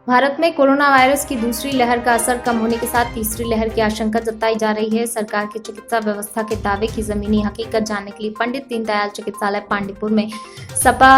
भारत में corona virus की दूसरी लहर का असर कम होने के साथ तीसरी लहर की आशंका जताई जा रही है। सरकार की चिकित्सा व्यवस्था के दावे की जमीनी हकीकत जानने के लिए पंडित दीनदयाल चिकित्सालय पांडेपुर में सपा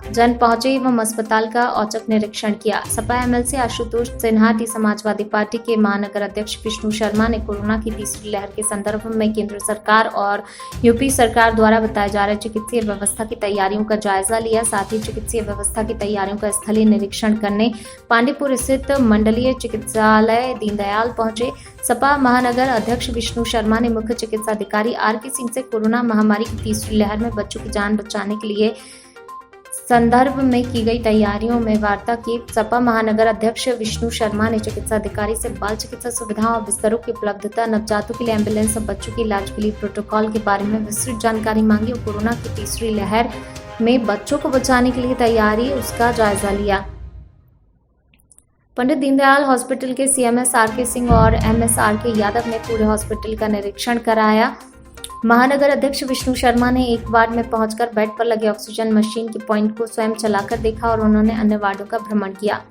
जन पहुंचे एवं अस्पताल का औचक निरीक्षण किया। सपा एमएलसी आशुतोष सिन्हा, समाजवादी पार्टी के महानगर अध्यक्ष विष्णु शर्मा ने कोरोना की तीसरी लहर के संदर्भ में केंद्र सरकार और यूपी सरकार द्वारा बताए जा रहे चिकित्सीय व्यवस्था की तैयारियों का जायजा लिया। साथ ही चिकित्सीय व्यवस्था की तैयारियों का स्थलीय निरीक्षण करने पांडेपुर स्थित मंडलीय चिकित्सालय दीनदयाल पहुंचे। सपा महानगर अध्यक्ष विष्णु शर्मा ने मुख्य चिकित्सा अधिकारी आर.के. सिंह से कोरोना महामारी की तीसरी लहर में बच्चों की जान बचाने के लिए संदर्भ में की गई तैयारियों में वार्ता की। सपा महानगर अध्यक्ष विष्णु शर्मा ने चिकित्सा अधिकारी से बाल चिकित्सा सुविधाओं और बिस्तरों की उपलब्धता, नवजातों के लिए एम्बुलेंस और बच्चों के इलाज के लिए प्रोटोकॉल के बारे में विस्तृत जानकारी मांगी और कोरोना की तीसरी लहर में बच्चों को बचाने के लिए तैयारी उसका जायजा लिया। पंडित दीनदयाल हॉस्पिटल के सीएमएस आर.के. सिंह और एमएस आर.के. यादव ने पूरे हॉस्पिटल का निरीक्षण कराया। महानगर अध्यक्ष विष्णु शर्मा ने एक वार्ड में पहुंचकर बेड पर लगे ऑक्सीजन मशीन के पॉइंट को स्वयं चलाकर देखा और उन्होंने अन्य वार्डों का भ्रमण किया।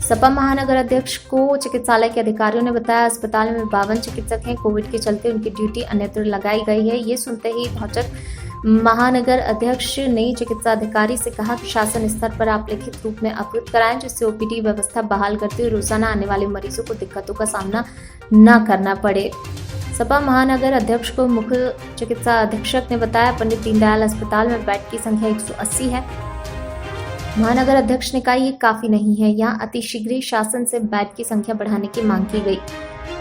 सपा महानगर अध्यक्ष को चिकित्सालय के अधिकारियों ने बताया, अस्पताल में 52 चिकित्सक हैं। कोविड के चलते उनकी ड्यूटी अन्यत्र लगाई गई है। ये सुनते ही भौचक महानगर अध्यक्ष ने चिकित्सा अधिकारी से कहा कि शासन स्तर पर आप लिखित रूप में अवरुद्ध कराएं, जिससे ओपीडी व्यवस्था बहाल करते हुए रोजाना आने वाले मरीजों को दिक्कतों का सामना न करना पड़े। सपा महानगर अध्यक्ष को मुख्य चिकित्सा अधीक्षक ने बताया, पंडित दीनदयाल अस्पताल में बेड की संख्या 180 है। महानगर अध्यक्ष ने कहा, ये काफी नहीं है, यहाँ अतिशीघ्र ही शासन से बेड की संख्या बढ़ाने की मांग की गई।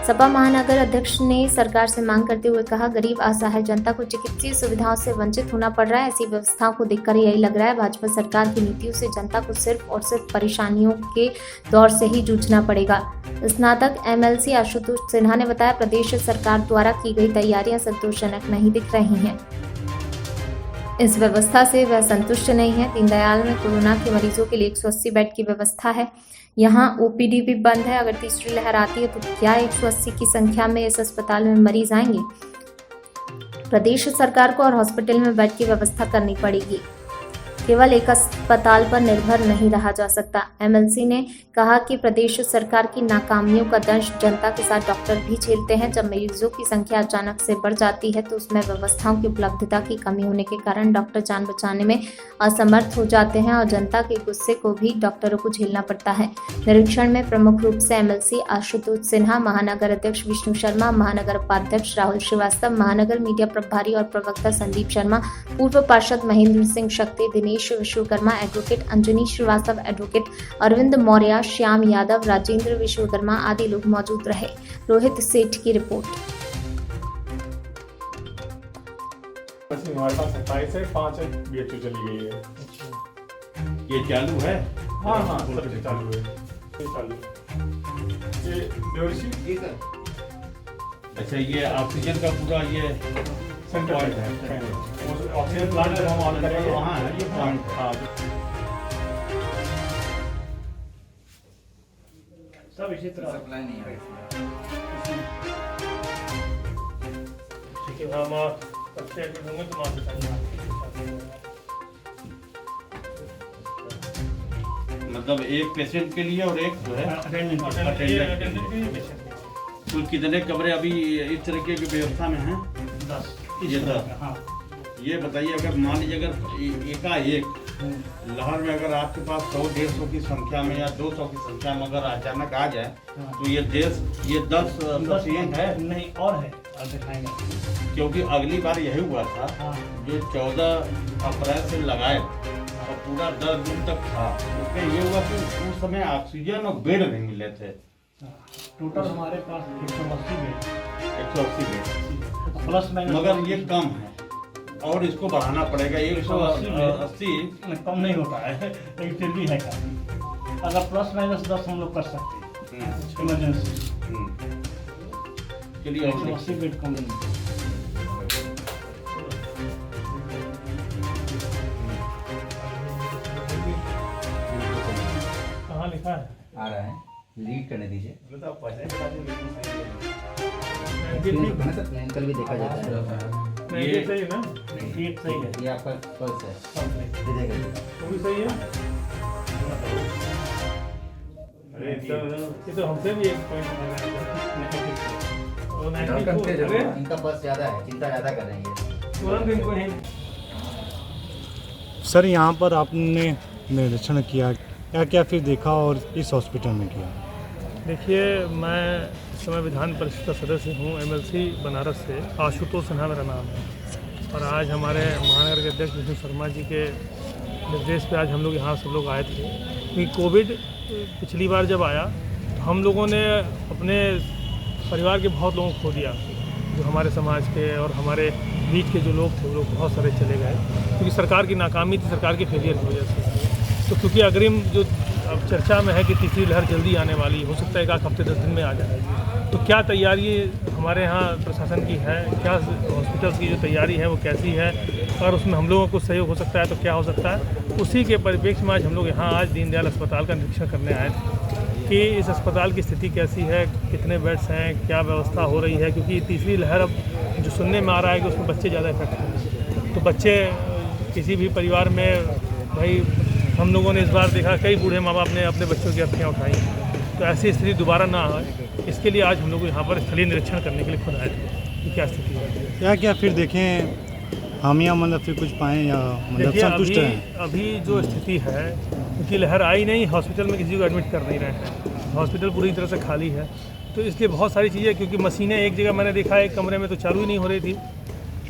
सपा महानगर अध्यक्ष ने सरकार से मांग करते हुए कहा, गरीब असहाय जनता को चिकित्सीय सुविधाओं से वंचित होना पड़ रहा है। ऐसी व्यवस्थाओं को देखकर यही लग रहा है भाजपा सरकार की नीतियों से जनता को सिर्फ और सिर्फ परेशानियों के दौर से ही जूझना पड़ेगा। स्नातक एमएलसी आशुतोष सिन्हा ने बताया, प्रदेश सरकार द्वारा की गई तैयारियां संतोषजनक नहीं दिख रही हैं। इस व्यवस्था से वह संतुष्ट नहीं है। दीनदयाल में कोरोना के मरीजों के लिए 180 बेड की व्यवस्था है। यहाँ ओपीडी भी बंद है। अगर तीसरी लहर आती है तो क्या 180 की संख्या में इस अस्पताल में मरीज आएंगे? प्रदेश सरकार को और हॉस्पिटल में बेड की व्यवस्था करनी पड़ेगी। केवल एक अस्पताल पर निर्भर नहीं रहा जा सकता। एमएलसी ने कहा कि प्रदेश सरकार की नाकामियों का दंश जनता के साथ डॉक्टर भी झेलते हैं। जब मरीजों की संख्या अचानक से बढ़ जाती है तो उसमें व्यवस्थाओं की उपलब्धता की कमी होने के कारण डॉक्टर जान बचाने में असमर्थ हो जाते हैं और जनता के गुस्से को भी डॉक्टरों को झेलना पड़ता है। निरीक्षण में प्रमुख रूप से एमएलसी आशुतोष सिन्हा, महानगर अध्यक्ष विष्णु शर्मा, महानगर उपाध्यक्ष राहुल श्रीवास्तव, महानगर मीडिया प्रभारी और प्रवक्ता संदीप शर्मा, पूर्व पार्षद महेंद्र सिंह शक्ति, दिनेश विश्वकर्मा, एडवोकेट अंजनी श्रीवास्तव, एडवोकेट अरविंद मौर्य, श्याम यादव, राजेंद्र विश्वकर्मा आदि लोग मौजूद रहे। रोहित सेठ की रिपोर्ट। हमारे पास 27 है, 5 बीएचयू चली गई है। ये चालू है? हाँ हाँ, सब चालू है। ये चालू ये बेहोशी। अच्छा, ये ऑक्सीजन का पूरा ये सेंटर है। ऑक्सीजन प्लांट जब हम ऑन करेंगे वहाँ है ये पॉइंट। हाँ, सब इसी तरह सप्लाई नहीं है। ठीक है, हम सबसे एडमिट होंगे तो आप बताइए। मतलब एक पेशेंट के लिए और एक जो है अटेंडेंट के लिए। कुल कितने कमरे अभी इस तरीके की व्यवस्था में हैं? 10। ये 10। हाँ, ये बताइए, अगर मान लीजिए अगर एकाएक लहर में अगर आपके पास 100-150 की संख्या में या 200 की संख्या में अगर अचानक आ जाए तो ये 10 पेशेंट है नहीं और है, आप दिखाएंगे। क्योंकि अगली बार यही हुआ था जो 14 अप्रैल से लगाए और पूरा 10 दिन तक था। उसमें ये हुआ कि उस समय ऑक्सीजन और बेड नहीं मिले थे। टोटल हमारे पास 180 बेड 180 बेड प्लस माइनस, मगर ये कम है और इसको बढ़ाना पड़ेगा। 180 कम नहीं होता है, लेकिन फिर भी है काफी। अगर प्लस माइनस 10 हम लोग कर सकते हैं इमरजेंसी। चलिए 180 बेड कम नहीं। कहाँ लिखा है? आ रहा है, लीड करने दीजिए। क्लिनिकल भी देखा जाता है। ये सही है ना? ये सही है। ये आपका पल्स है। वो भी सही है। ये तो हमसे भी एक पॉइंट धड़कन तेज है, इनका पल्स ज़्यादा है, चिंता ज़्यादा कर रही है। तुरंत इनको ही सर यहाँ पर आपने निरीक्षण किया, क्या क्या फिर देखा और इस हॉस्पिटल में किया? देखिए, मैं इस समय विधान परिषद का सदस्य हूँ, MLC बनारस से, आशुतोष सिन्हा मेरा नाम है। और आज हमारे महानगर के अध्यक्ष विष्णु शर्मा जी के निर्देश पे आज हम लोग यहाँ सब लोग आए थे, क्योंकि कोविड पिछली बार जब आया तो हम लोगों ने अपने परिवार के बहुत लोगों को खो दिया, जो हमारे समाज के और हमारे बीच के जो लोग थे वो लोग बहुत सारे चले गए, क्योंकि सरकार की नाकामी थी, सरकार के फेलियर की वजह से। तो क्योंकि अग्रिम जो अब चर्चा में है कि तीसरी लहर जल्दी आने वाली, हो सकता है एक हफ्ते 10 दिन में आ जाए, तो क्या तैयारी हमारे यहाँ प्रशासन की है, क्या हॉस्पिटल्स की जो तैयारी है वो कैसी है, और उसमें हम लोगों को सहयोग हो सकता है तो क्या हो सकता है, उसी के परिप्रेक्ष्य में आज हम लोग यहाँ आज दीनदयाल अस्पताल का निरीक्षण करने आए थे कि इस अस्पताल की स्थिति कैसी है, कितने बेड्स हैं, क्या व्यवस्था हो रही है, क्योंकि तीसरी लहर अब जो सुनने में आ रहा है कि उसमें बच्चे ज़्यादा इफेक्ट हैं। तो बच्चे किसी भी परिवार में, भाई हम लोगों ने इस बार देखा कई बूढ़े माँ बाप ने अपने बच्चों की अर्थियाँ उठाई, तो ऐसी स्थिति दोबारा ना आए, इसके लिए आज हम लोग यहाँ पर स्थलीय निरीक्षण करने के लिए खुद आए थे कि क्या स्थिति है। क्या क्या फिर देखें, हामिया मतलब फिर कुछ पाएँ या मतलब देखिए, संतुष्ट हैं? अभी जो स्थिति है, क्योंकि लहर आई नहीं, हॉस्पिटल में किसी को एडमिट कर नहीं रहे हैं, हॉस्पिटल पूरी तरह से खाली है, तो इसलिए बहुत सारी चीज़ें, क्योंकि मशीनें एक जगह मैंने देखा एक कमरे में तो चालू ही नहीं हो रही थी,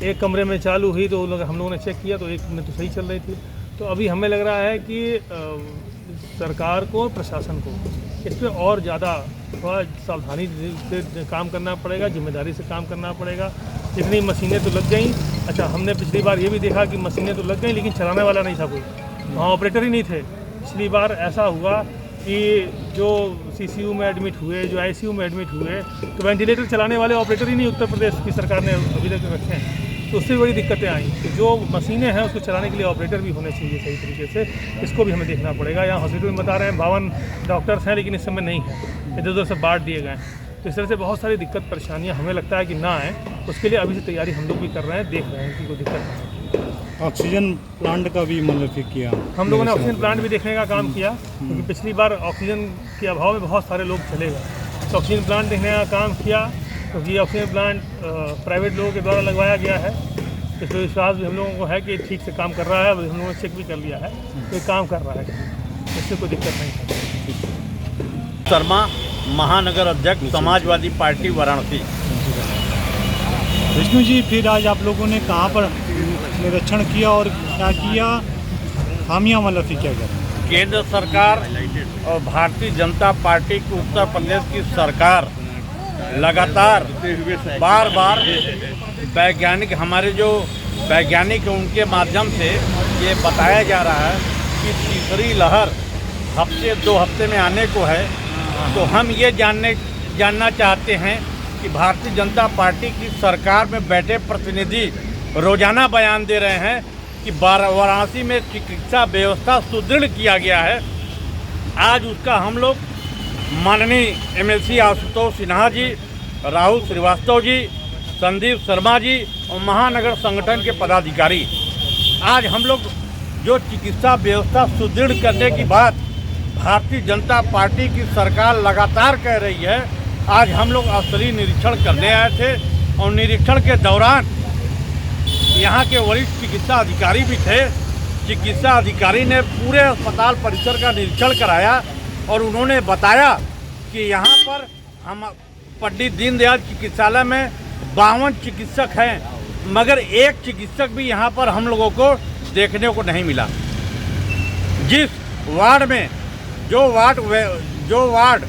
एक कमरे में चालू हुई तो हम लोगों ने चेक किया तो एक में तो सही चल रही थी। तो अभी हमें लग रहा है कि सरकार को, प्रशासन को इस पर और ज़्यादा थोड़ा सावधानी से काम करना पड़ेगा, जिम्मेदारी से काम करना पड़ेगा। इतनी मशीनें तो लग गई, अच्छा हमने पिछली बार ये भी देखा कि मशीनें तो लग गई लेकिन चलाने वाला नहीं था कोई, वहाँ ऑपरेटर ही नहीं थे। पिछली बार ऐसा हुआ कि जो CCU में एडमिट हुए, जो ICU में एडमिट हुए, तो वेंटिलेटर चलाने वाले ऑपरेटर ही नहीं उत्तर प्रदेश की सरकार ने अभी तक रखे हैं, तो उससे बड़ी दिक्कतें आई। तो जो मशीनें हैं उसको चलाने के लिए ऑपरेटर भी होने चाहिए सही तरीके से, इसको भी हमें देखना पड़ेगा। यहाँ हॉस्पिटल में बता रहे हैं 52 डॉक्टर्स हैं लेकिन इस समय नहीं है, इधर उधर से बांट दिए गए हैं। तो इस तरह से बहुत सारी दिक्कत परेशानियाँ हमें लगता है कि ना आए, उसके लिए अभी से तैयारी हम लोग भी कर रहे हैं, देख रहे हैं कि कोई दिक्कत नहीं। ऑक्सीजन प्लांट का भी मतलब फिर किया? हम लोगों ने ऑक्सीजन प्लांट भी देखने का काम किया, क्योंकि पिछली बार ऑक्सीजन के अभाव में बहुत सारे लोग चले गए, तो ऑक्सीजन प्लांट देखने का काम किया, क्योंकि ये ऑक्सीजन प्लांट प्राइवेट लोगों के द्वारा लगवाया गया है, इसलिए विश्वास भी हम लोगों को है कि ठीक से काम कर रहा है। हम लोगों ने चेक भी कर लिया है, तो काम कर रहा है, इससे कोई दिक्कत नहीं है। शर्मा, महानगर अध्यक्ष, समाजवादी पार्टी, वाराणसी। विष्णु जी, फिर आज आप लोगों ने कहाँ पर निरीक्षण किया और क्या किया, हामिया मतलब फिर क्या करें? केंद्र सरकार और भारतीय जनता पार्टी की उत्तर प्रदेश की सरकार लगातार बार बार वैज्ञानिक, हमारे जो वैज्ञानिक हैं उनके माध्यम से ये बताया जा रहा है कि तीसरी लहर हफ्ते 2 हफ्ते में आने को है। तो हम ये जानना चाहते हैं कि भारतीय जनता पार्टी की सरकार में बैठे प्रतिनिधि रोजाना बयान दे रहे हैं कि वाराणसी में चिकित्सा व्यवस्था सुदृढ़ किया गया है। आज उसका हम लोग माननीय MLC आशुतोष सिन्हा जी, राहुल श्रीवास्तव जी, संदीप शर्मा जी और महानगर संगठन के पदाधिकारी, आज हम लोग जो चिकित्सा व्यवस्था सुदृढ़ करने की बात भारतीय जनता पार्टी की सरकार लगातार कह रही है, आज हम लोग स्थलीय निरीक्षण करने आए थे और निरीक्षण के दौरान यहाँ के वरिष्ठ चिकित्सा अधिकारी भी थे। चिकित्सा अधिकारी ने पूरे अस्पताल परिसर का निरीक्षण कराया और उन्होंने बताया कि यहाँ पर हम पंडित दीनदयाल चिकित्सालय में 52 चिकित्सक हैं, मगर एक चिकित्सक भी यहाँ पर हम लोगों को देखने को नहीं मिला। जिस वार्ड में जो वार्ड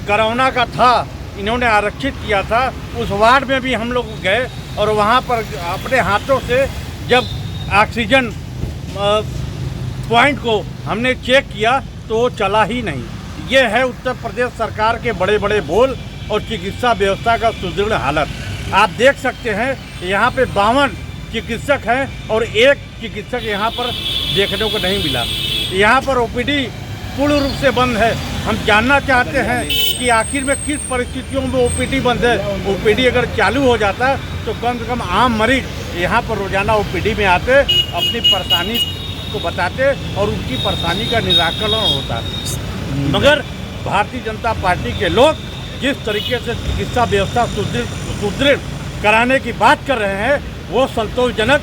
कोरोना का था, इन्होंने आरक्षित किया था, उस वार्ड में भी हम लोग गए और वहाँ पर अपने हाथों से जब ऑक्सीजन पॉइंट को हमने चेक किया तो वो चला ही नहीं। ये है उत्तर प्रदेश सरकार के बड़े बड़े बोल और चिकित्सा व्यवस्था का सुदृढ़ हालत। आप देख सकते हैं यहाँ पे 52 चिकित्सक हैं और एक चिकित्सक यहाँ पर देखने को नहीं मिला। यहाँ पर OPD पूर्ण रूप से बंद है। हम जानना चाहते हैं कि आखिर में किस परिस्थितियों में OPD बंद है। OPD अगर चालू हो जाता तो कम से कम आम मरीज यहाँ पर रोजाना OPD में आते, अपनी परेशानी को बताते और उनकी परेशानी का निराकरण होता। मगर भारतीय जनता पार्टी के लोग जिस तरीके से चिकित्सा व्यवस्था सुदृढ़ कराने की बात कर रहे हैं वो संतोषजनक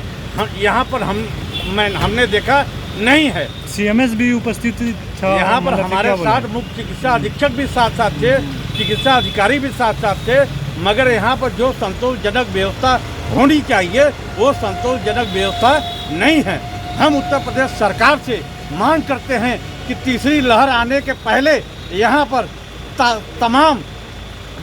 यहाँ पर हमने देखा नहीं है। सीएमएस भी उपस्थित था यहाँ पर मतलब हमारे क्या बोले? साथ मुख्य चिकित्सा अधीक्षक भी साथ थे, चिकित्सा अधिकारी भी साथ थे, मगर यहाँ पर जो संतोषजनक व्यवस्था होनी चाहिए वो संतोषजनक व्यवस्था नहीं है। हम उत्तर प्रदेश सरकार से मांग करते हैं कि तीसरी लहर आने के पहले यहाँ पर तमाम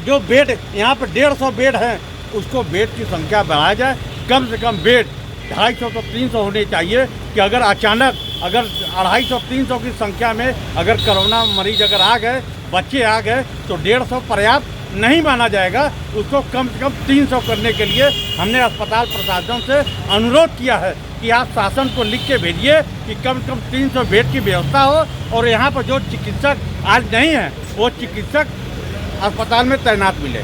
जो बेड यहाँ पर 150 बेड हैं उसको बेड की संख्या बढ़ाया जाए। कम से कम बेड 250 तो 300 होने चाहिए कि अगर अचानक अगर 250-300 की संख्या में अगर कोरोना मरीज अगर आ गए, बच्चे आ गए तो 150 पर्याप्त नहीं माना जाएगा। उसको कम से कम 300 करने के लिए हमने अस्पताल प्रशासन से अनुरोध किया है कि आप शासन को लिख के भेजिए कि कम से कम 300 बेड की व्यवस्था हो और यहाँ पर जो चिकित्सक आज नहीं है वो चिकित्सक अस्पताल में तैनात मिले।